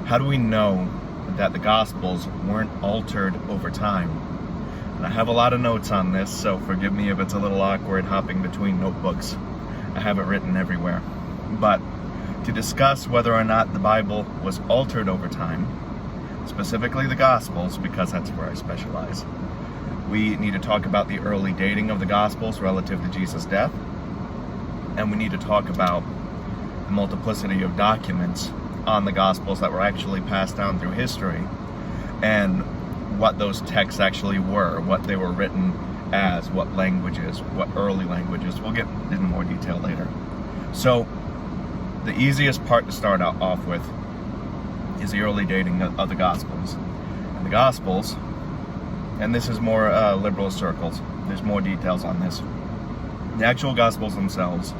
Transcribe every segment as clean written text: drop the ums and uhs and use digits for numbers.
how do we know that the Gospels weren't altered over time? And I have a lot of notes on this, so forgive me if it's a little awkward hopping between notebooks. I have it written everywhere. But to discuss whether or not the Bible was altered over time, specifically the Gospels, because that's where I specialize, we need to talk about the early dating of the Gospels relative to Jesus' death, and we need to talk about the multiplicity of documents on the Gospels that were actually passed down through history, and what those texts actually were, what they were written as, what languages, what early languages. We'll get into more detail later. So, the easiest part to start off with is the early dating of the Gospels. And the Gospels, and this is more liberal circles, there's more details on this. The actual Gospels themselves,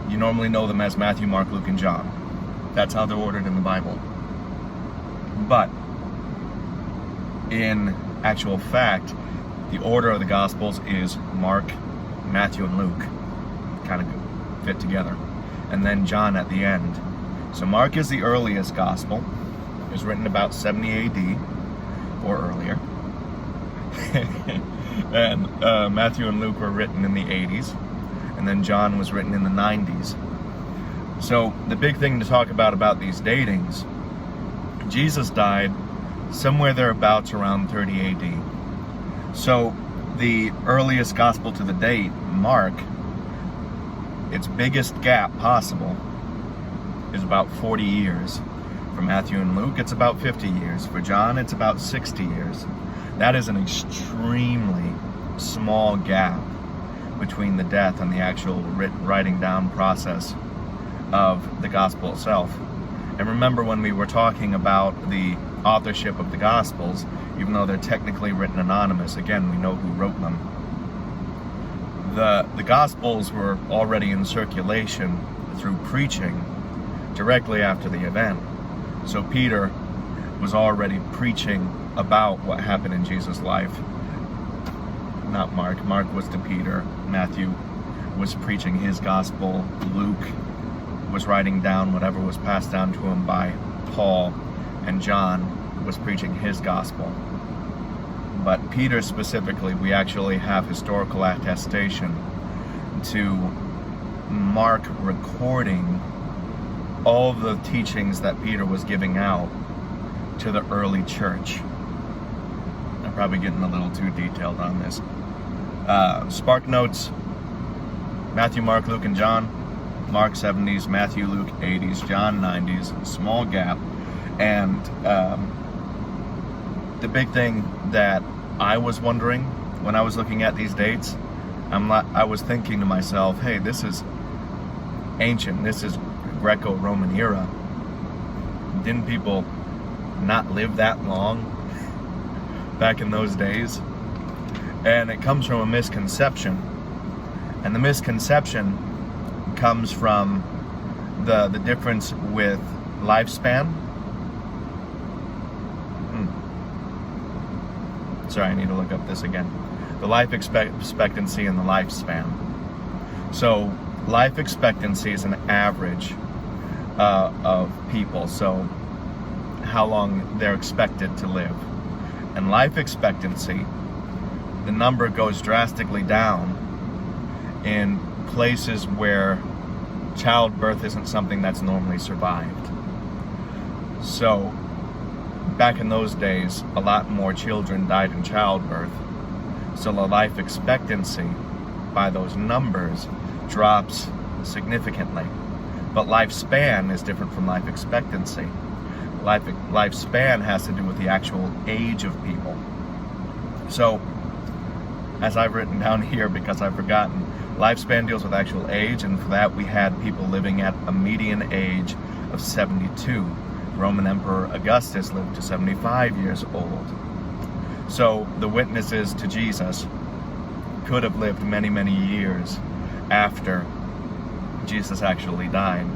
you normally know them as Matthew, Mark, Luke, and John. That's how they're ordered in the Bible. But in actual fact, the order of the Gospels is Mark, Matthew, and Luke. Kind of fit together. And then John at the end. So Mark is the earliest Gospel. It was written about 70 AD or earlier. And Matthew and Luke were written in the 80s. And then John was written in the 90s. So the big thing to talk about these datings, Jesus died somewhere thereabouts around 30 AD. So the earliest gospel to the date, Mark, its biggest gap possible is about 40 years. For Matthew and Luke, it's about 50 years. For John, it's about 60 years. That is an extremely small gap between the death and the actual writing down process of the gospel itself. And remember, when we were talking about the authorship of the Gospels, even though they're technically written anonymous, again, we know who wrote them. The Gospels were already in circulation through preaching directly after the event. So Peter was already preaching about what happened in Jesus' life. Not Mark. Mark was to Peter. Matthew was preaching his gospel. Luke was writing down whatever was passed down to him by Paul, and John was preaching his gospel. But Peter specifically, we actually have historical attestation to Mark recording all of the teachings that Peter was giving out to the early church. I'm probably getting a little too detailed on this. Spark notes: Matthew, Mark, Luke, and John. Mark 70s, Matthew, Luke 80s, John 90s, small gap. And the big thing that I was wondering when I was looking at these dates, I was thinking to myself, hey, this is ancient, this is Greco-Roman era. Didn't people not live that long back in those days? And it comes from a misconception. And the misconception comes from the difference with lifespan. Sorry, I need to look up this again. The life expectancy and the lifespan. So life expectancy is an average of people, so how long they're expected to live. And life expectancy, the number goes drastically down in places where childbirth isn't something that's normally survived. So back in those days, a lot more children died in childbirth. So the life expectancy by those numbers drops significantly. But lifespan is different from life expectancy. Lifespan has to do with the actual age of people. So, as I've written down here because I've forgotten, lifespan deals with actual age, and for that we had people living at a median age of 72. Roman Emperor Augustus lived to 75 years old. So the witnesses to Jesus could have lived many, many years after Jesus actually died.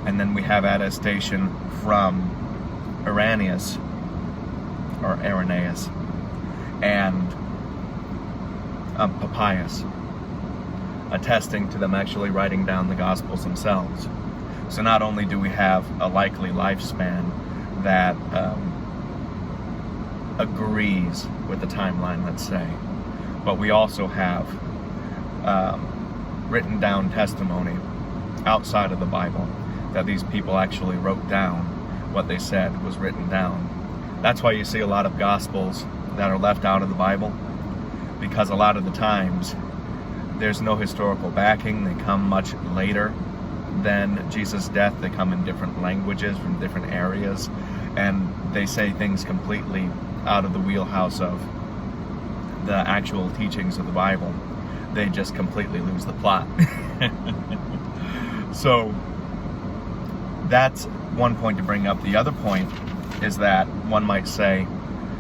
And then we have attestation from Irenaeus and Papias, attesting to them actually writing down the Gospels themselves. So not only do we have a likely lifespan that agrees with the timeline, let's say. But we also have written down testimony outside of the Bible that these people actually wrote down what they said was written down. That's why you see a lot of gospels that are left out of the Bible, because a lot of the times there's no historical backing. They come much later than Jesus' death. They come in different languages from different areas, and they say things completely out of the wheelhouse of the actual teachings of the Bible. They just completely lose the plot. So that's one point to bring up. The other point is that one might say,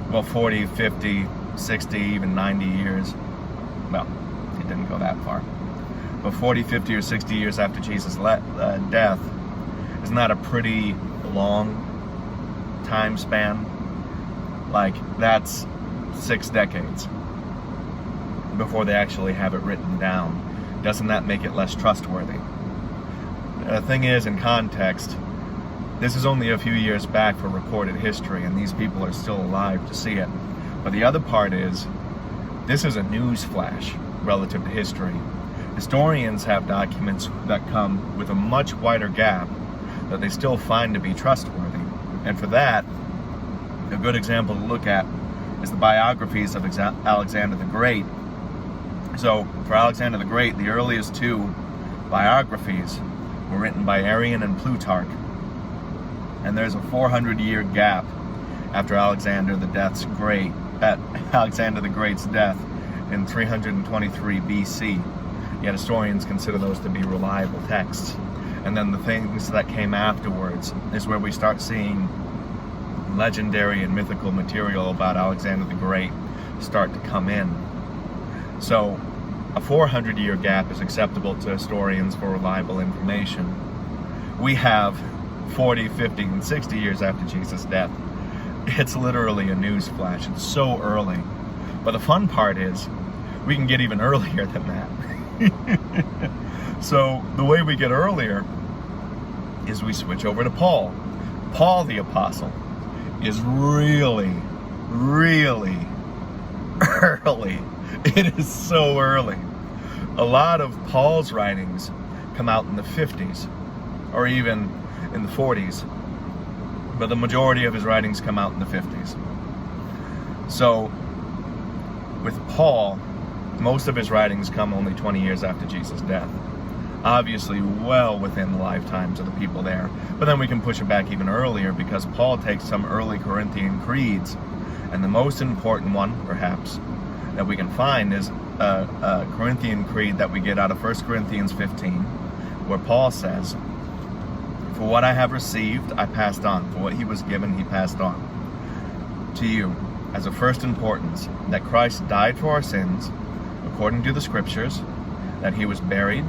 well, 40, 50, 60, even 90 years, well, it didn't go that far, but 40, 50, or 60 years after Jesus' death, isn't that a pretty long time span? Like, that's 6 decades before they actually have it written down. Doesn't that make it less trustworthy? The thing is, in context, this is only a few years back for recorded history, and these people are still alive to see it. But the other part is, this is a news flash relative to history. Historians have documents that come with a much wider gap that they still find to be trustworthy. And for that, a good example to look at is the biographies of Alexander the Great. So, for Alexander the Great, the earliest 2 biographies were written by Arrian and Plutarch. And there's a 400-year gap after Alexander the Great's death in 323 BC. Yet historians consider those to be reliable texts. And then the things that came afterwards is where we start seeing legendary and mythical material about Alexander the Great start to come in. So a 400-year gap is acceptable to historians for reliable information. We have 40, 50, and 60 years after Jesus' death. It's literally a news flash. It's so early. But the fun part is, we can get even earlier than that. So the way we get earlier is we switch over to Paul. Paul the Apostle is really, really early. It is so early. A lot of Paul's writings come out in the 50s, or even in the 40s, but the majority of his writings come out in the 50s. So with Paul, most of his writings come only 20 years after Jesus' death. Obviously well within the lifetimes of the people there. But then we can push it back even earlier, because Paul takes some early Corinthian creeds, and the most important one, perhaps, that we can find is a Corinthian creed that we get out of 1 Corinthians 15, where Paul says, "For what I have received, I passed on. For what he was given, he passed on to you as of first importance, that Christ died for our sins, according to the Scriptures, that he was buried,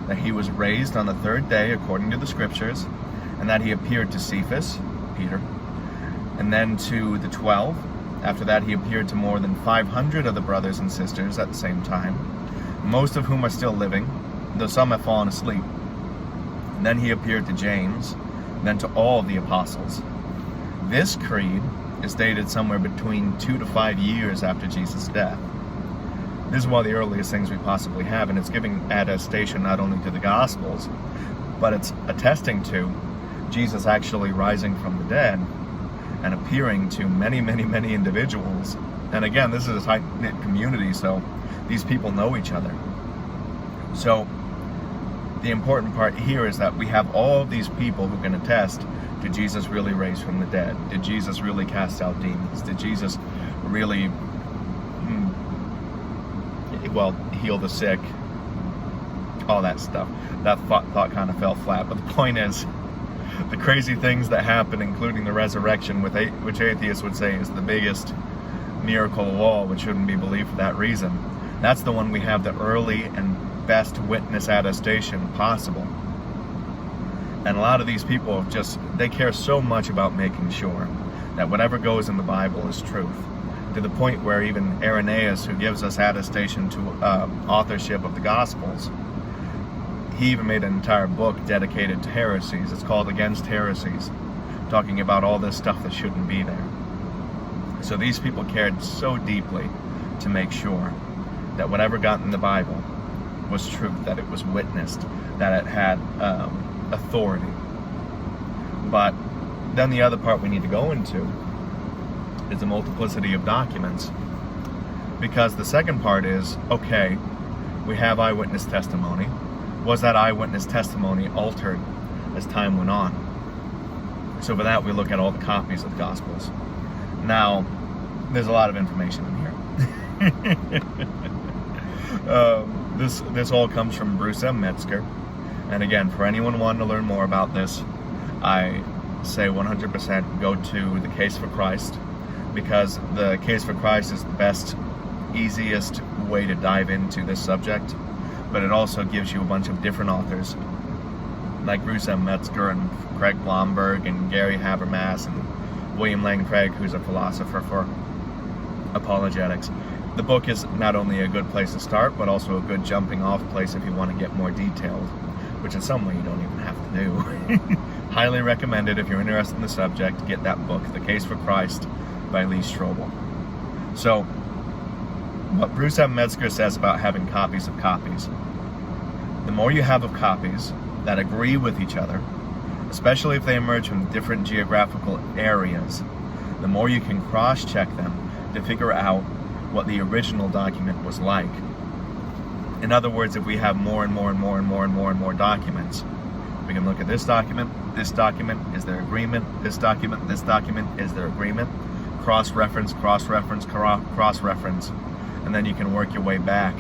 that he was raised on the 3rd day, according to the Scriptures, and that he appeared to Cephas," Peter, "and then to the 12. After that, he appeared to more than 500 of the brothers and sisters at the same time, most of whom are still living, though some have fallen asleep. And then he appeared to James, then to all the apostles." This creed is dated somewhere between 2 to 5 years after Jesus' death. This is one of the earliest things we possibly have, and it's giving attestation not only to the Gospels, but it's attesting to Jesus actually rising from the dead and appearing to many, many, many individuals. And again, this is a tight-knit community, so these people know each other. So the important part here is that we have all of these people who can attest, did Jesus really raise from the dead? Did Jesus really cast out demons? Did Jesus really heal the sick? All that stuff. That thought kind of fell flat. But the point is, the crazy things that happen, including the resurrection, which atheists would say is the biggest miracle of all, which shouldn't be believed for that reason, that's the one we have the early and best witness attestation possible. And a lot of these people they care so much about making sure that whatever goes in the Bible is truth, to the point where even Irenaeus, who gives us attestation to authorship of the Gospels, he even made an entire book dedicated to heresies. It's called Against Heresies, talking about all this stuff that shouldn't be there. So these people cared so deeply to make sure that whatever got in the Bible was truth, that it was witnessed, that it had authority. But then the other part we need to go into is the multiplicity of documents. Because the second part is, okay, we have eyewitness testimony. Was that eyewitness testimony altered as time went on? So for that, we look at all the copies of the Gospels. Now, there's a lot of information in here. This all comes from Bruce M. Metzger. And again, for anyone wanting to learn more about this, I say 100% go to the Case for Christ, because the Case for Christ is the best, easiest way to dive into this subject. But it also gives you a bunch of different authors, like Bruce M. Metzger and Craig Blomberg and Gary Habermas and William Lane Craig, who's a philosopher for apologetics. The book is not only a good place to start, but also a good jumping off place if you want to get more detailed, which in some way you don't even have to do. Highly recommended if you're interested in the subject. Get that book, The Case for Christ by Lee Strobel. So, what Bruce M. Metzger says about having copies of copies. The more you have of copies that agree with each other, especially if they emerge from different geographical areas, the more you can cross-check them to figure out what the original document was like. In other words, if we have more and more documents, we can look at this document, is there agreement, this document, is there agreement, cross-reference, and then you can work your way back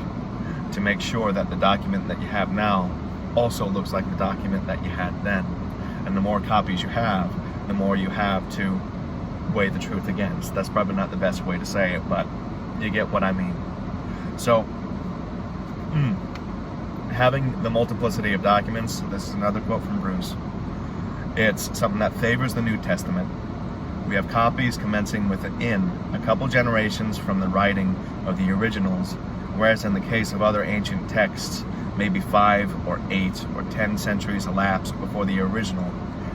to make sure that the document that you have now also looks like the document that you had then. And the more copies you have, the more you have to weigh the truth against. That's probably not the best way to say it, but you get what I mean. So, having the multiplicity of documents, this is another quote from Bruce, it's something that favors the New Testament. We have copies commencing within a couple generations from the writing of the originals, whereas in the case of other ancient texts, maybe 5 or 8 or 10 centuries elapsed before the original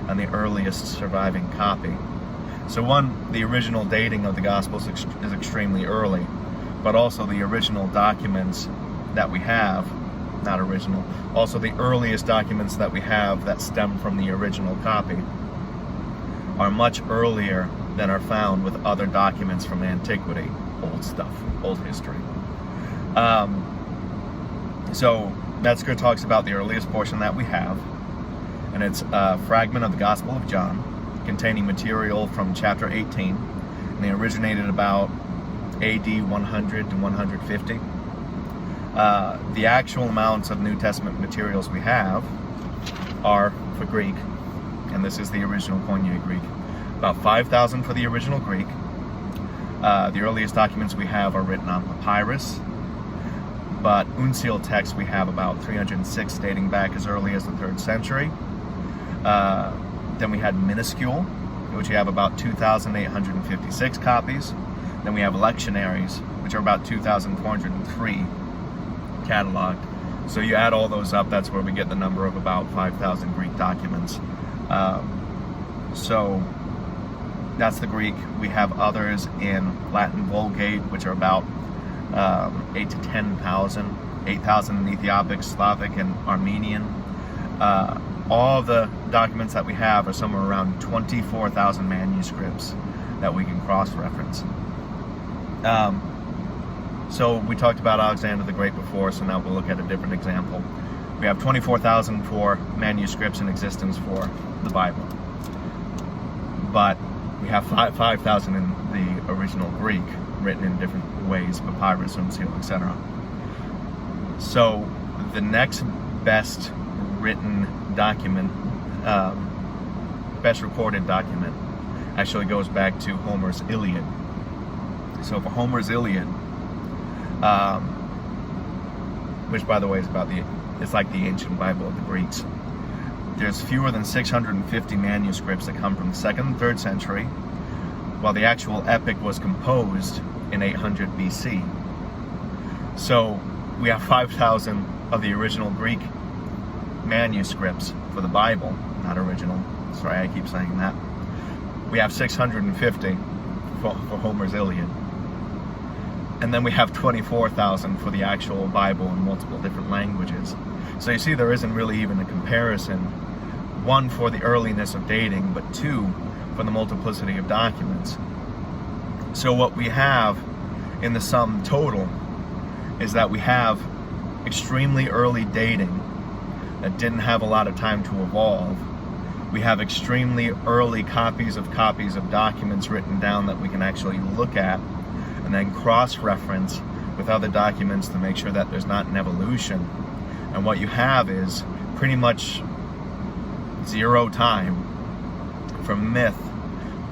and the earliest surviving copy. So one, the original dating of the Gospels is extremely early, but also the original documents that we have, not original, also the earliest documents that we have that stem from the original copy are much earlier than are found with other documents from antiquity, old stuff, old history. So Metzger talks about the earliest portion that we have, and it's a fragment of the Gospel of John containing material from chapter 18, and they originated about AD 100 to 150. The actual amounts of New Testament materials we have are for Greek, and this is the original Koine Greek. About 5,000 for the original Greek. The earliest documents we have are written on papyrus, but uncial texts we have about 306 dating back as early as the 3rd century. Then we had minuscule, which we have about 2,856 copies. Then we have lectionaries, which are about 2,403 cataloged. So you add all those up, that's where we get the number of about 5,000 Greek documents. So that's the Greek. We have others in Latin Vulgate, which are about 8 to 10,000. 8,000 in Ethiopic, Slavic, and Armenian. All of the documents that we have are somewhere around 24,000 manuscripts that we can cross-reference. So we talked about Alexander the Great before, so now we'll look at a different example. We have 24,000 for manuscripts in existence for the Bible, but we have 5,000 in the original Greek, written in different ways, papyrus, uncial, etc. So the next best written document, best recorded document, actually goes back to Homer's Iliad. So for Homer's Iliad, which by the way is it's like the ancient Bible of the Greeks, there's fewer than 650 manuscripts that come from the 2nd and 3rd century, while the actual epic was composed in 800 BC. So we have 5,000 of the original Greek manuscripts for the Bible, not original, sorry I keep saying that. We have 650 for Homer's Iliad. And then we have 24,000 for the actual Bible in multiple different languages. So you see, there isn't really even a comparison. One, for the earliness of dating, but two, for the multiplicity of documents. So what we have in the sum total is that we have extremely early dating that didn't have a lot of time to evolve. We have extremely early copies of documents written down that we can actually look at and then cross-reference with other documents to make sure that there's not an evolution. And what you have is pretty much zero time for myth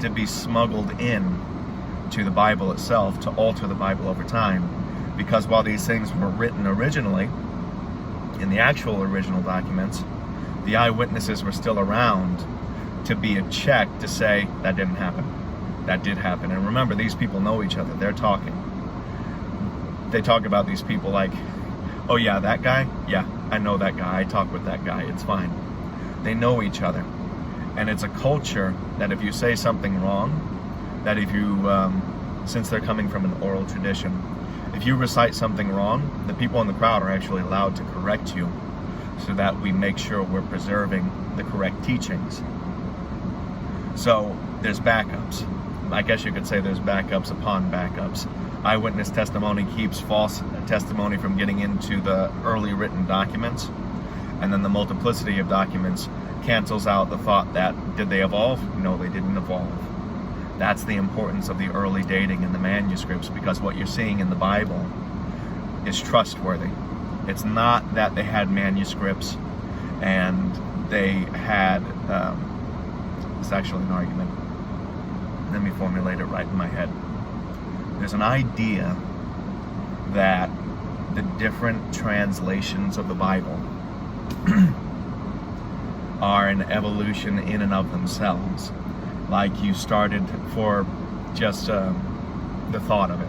to be smuggled in to the Bible itself, to alter the Bible over time. Because while these things were written originally, in the actual original documents, the eyewitnesses were still around to be a check to say, that didn't happen. That did happen. And remember, these people know each other. They're talking. They talk about these people like, oh yeah, that guy? Yeah, I know that guy. I talk with that guy. It's fine. They know each other. And it's a culture that if you say something wrong, that if you, since they're coming from an oral tradition, if you recite something wrong, the people in the crowd are actually allowed to correct you so that we make sure we're preserving the correct teachings. So there's backups. I guess you could say there's backups upon backups. Eyewitness testimony keeps false testimony from getting into the early written documents, and then the multiplicity of documents cancels out the thought that, did they evolve? No, they didn't evolve. That's the importance of the early dating in the manuscripts, because what you're seeing in the Bible is trustworthy. It's not that they had manuscripts and they had, it's actually an argument. Let me formulate it right in my head. There's an idea that the different translations of the Bible are an evolution in and of themselves. Like you started, for just the thought of it,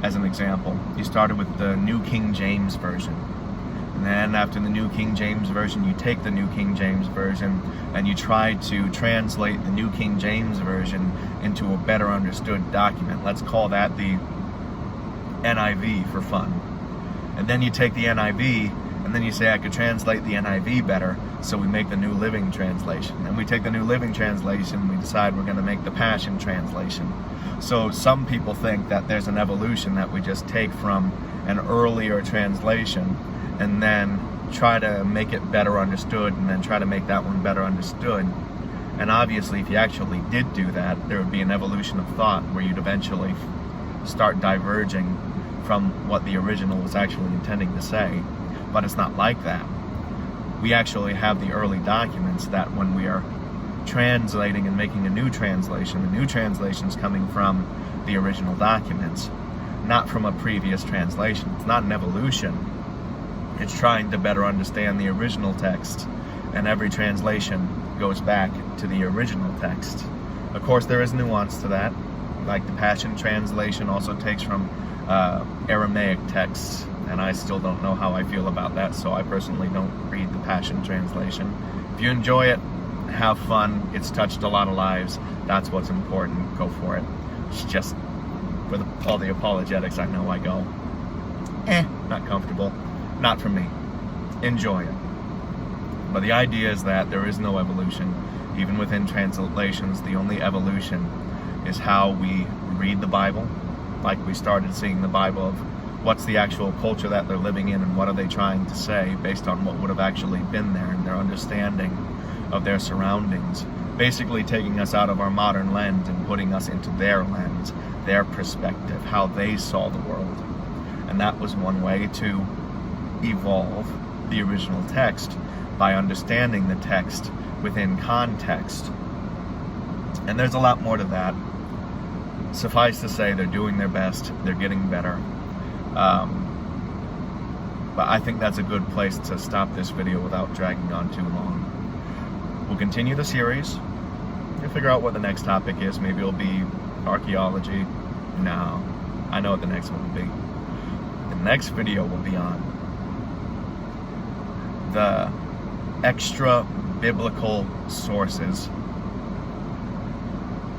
as an example, you started with the New King James Version. And then after the New King James Version, you take the New King James Version and you try to translate the New King James Version into a better understood document. Let's call that the NIV for fun. And then you take the NIV and then you say, I could translate the NIV better, so we make the New Living Translation. And we take the New Living Translation and we decide we're going to make the Passion Translation. So some people think that there's an evolution, that we just take from an earlier translation and then try to make it better understood, and then try to make that one better understood. And obviously, if you actually did do that, there would be an evolution of thought where you'd eventually start diverging from what the original was actually intending to say. But it's not like that. We actually have the early documents that when we are translating and making a new translation, the new translation is coming from the original documents, not from a previous translation. It's not an evolution. It's trying to better understand the original text, and every translation goes back to the original text. Of course, there is nuance to that. Like the Passion Translation also takes from Aramaic texts, and I still don't know how I feel about that, so I personally don't read the Passion Translation. If you enjoy it, have fun. It's touched a lot of lives. That's what's important. Go for it. It's just, with all the apologetics, I know I go, not comfortable. Not for me. Enjoy it. But the idea is that there is no evolution. Even within translations, the only evolution is how we read the Bible. Like we started seeing the Bible of what's the actual culture that they're living in and what are they trying to say based on what would have actually been there and their understanding of their surroundings. Basically taking us out of our modern lens and putting us into their lens, their perspective, how they saw the world. And that was one way to evolve the original text, by understanding the text within context. And there's a lot more to that. Suffice to say, they're doing their best, they're getting better. But I think that's a good place to stop this video without dragging on too long. We'll continue the series. We'll figure out what the next topic is. Maybe it'll be archaeology. No, I know what the next one will be. The next video will be on the extra biblical sources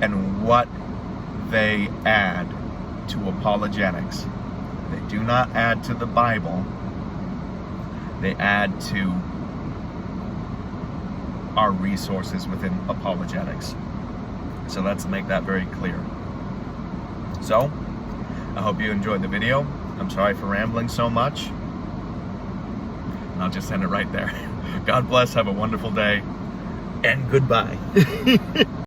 and what they add to apologetics. They do not add to the Bible. They add to our resources within apologetics. So let's make that very clear. So, I hope you enjoyed the video. I'm sorry for rambling so much. And I'll just end it right there. God bless, have a wonderful day, and goodbye.